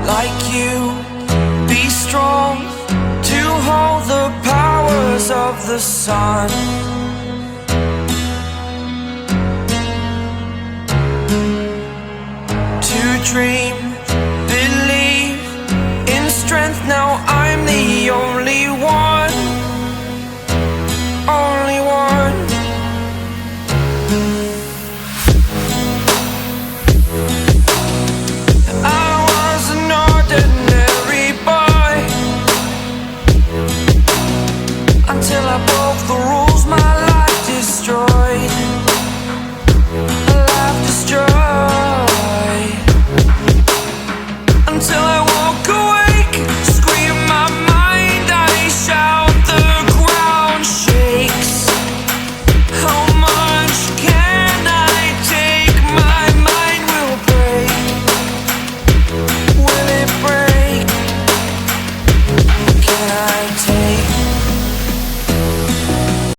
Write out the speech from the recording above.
like you. Be strong to hold the powers of the sun. To dream, believe in strength. Now I'm the only one.